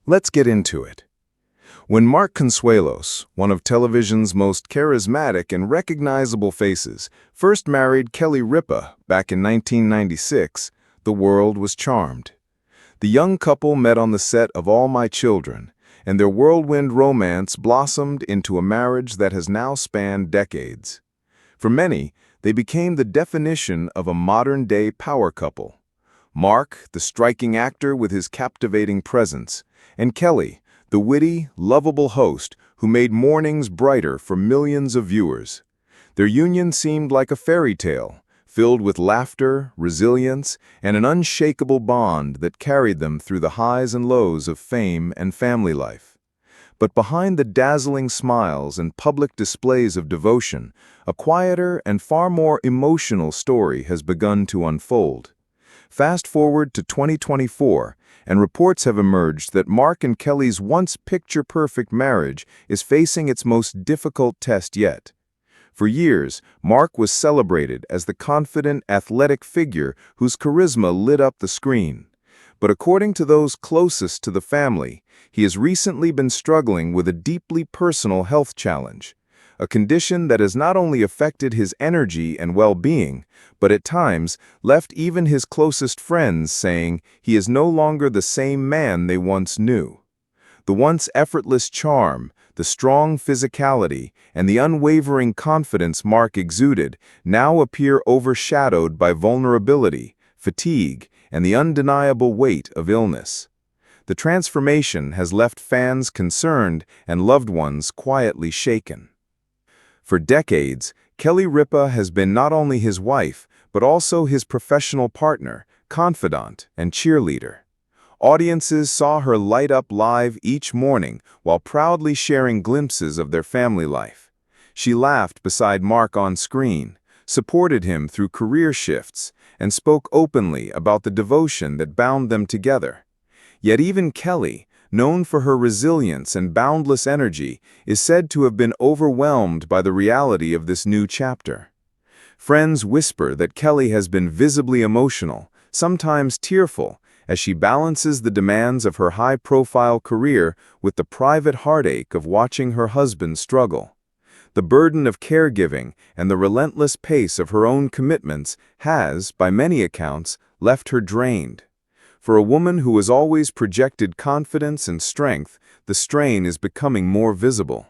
Let's get into it. When Mark Consuelos, one of television's most charismatic and recognizable faces, first married Kelly Ripa back in 1996, the world was charmed. The young couple met on the set of All My Children, and their whirlwind romance blossomed into a marriage that has now spanned decades. For many, they became the definition of a modern-day power couple. Mark, the striking actor with his captivating presence, and Kelly, the witty, lovable host who made mornings brighter for millions of viewers. Their union seemed like a fairy tale, filled with laughter, resilience, and an unshakable bond that carried them through the highs and lows of fame and family life. But behind the dazzling smiles and public displays of devotion, a quieter and far more emotional story has begun to unfold. Fast forward to 2024, and reports have emerged that Mark and Kelly's once picture-perfect marriage is facing its most difficult test yet. For years, Mark was celebrated as the confident, athletic figure whose charisma lit up the screen. But according to those closest to the family, he has recently been struggling with a deeply personal health challenge, a condition that has not only affected his energy and well-being, but at times left even his closest friends saying he is no longer the same man they once knew. The once effortless charm, the strong physicality, and the unwavering confidence Mark exuded now appear overshadowed by vulnerability, fatigue, and the undeniable weight of illness. The transformation has left fans concerned and loved ones quietly shaken. For decades, Kelly Ripa has been not only his wife, but also his professional partner, confidant, and cheerleader. Audiences saw her light up live each morning while proudly sharing glimpses of their family life. She laughed beside Mark on screen, supported him through career shifts, and spoke openly about the devotion that bound them together. Yet even Kelly, known for her resilience and boundless energy, is said to have been overwhelmed by the reality of this new chapter. Friends whisper that Kelly has been visibly emotional, sometimes tearful, as she balances the demands of her high-profile career with the private heartache of watching her husband struggle. The burden of caregiving and the relentless pace of her own commitments has, by many accounts, left her drained. For a woman who has always projected confidence and strength, the strain is becoming more visible.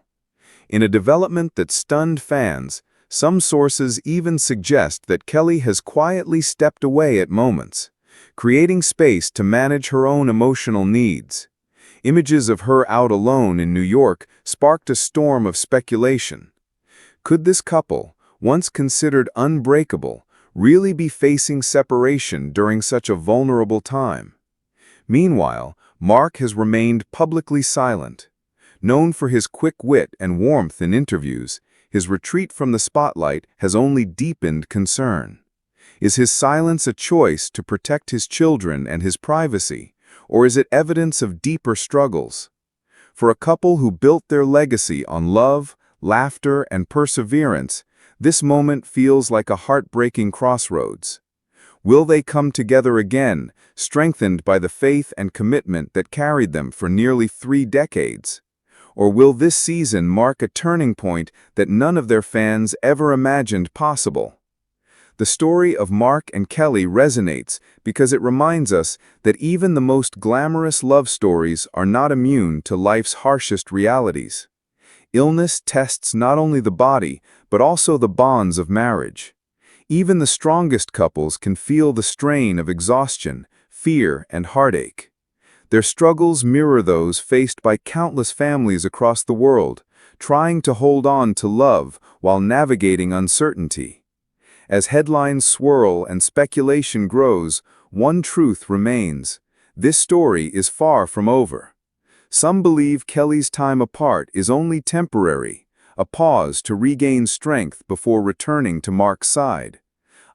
In a development that stunned fans, some sources even suggest that Kelly has quietly stepped away at moments, creating space to manage her own emotional needs. Images of her out alone in New York sparked a storm of speculation. Could this couple, once considered unbreakable, really be facing separation during such a vulnerable time? Meanwhile, Mark has remained publicly silent. Known for his quick wit and warmth in interviews, his retreat from the spotlight has only deepened concern. Is his silence a choice to protect his children and his privacy, or is it evidence of deeper struggles? For a couple who built their legacy on love, laughter, and perseverance, this moment feels like a heartbreaking crossroads. Will they come together again, strengthened by the faith and commitment that carried them for nearly 3 decades? Or will this season mark a turning point that none of their fans ever imagined possible? The story of Mark and Kelly resonates because it reminds us that even the most glamorous love stories are not immune to life's harshest realities. Illness tests not only the body, but also the bonds of marriage. Even the strongest couples can feel the strain of exhaustion, fear, and heartache. Their struggles mirror those faced by countless families across the world, trying to hold on to love while navigating uncertainty. As headlines swirl and speculation grows, one truth remains: this story is far from over. Some believe Kelly's time apart is only temporary, a pause to regain strength before returning to Mark's side.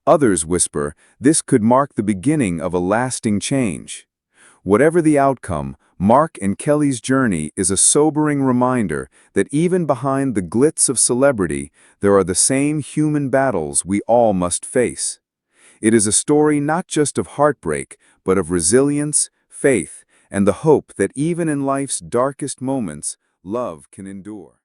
Others whisper this could mark the beginning of a lasting change. Whatever the outcome, Mark and Kelly's journey is a sobering reminder that even behind the glitz of celebrity, there are the same human battles we all must face. It is a story not just of heartbreak, but of resilience, faith, and the hope that even in life's darkest moments, love can endure.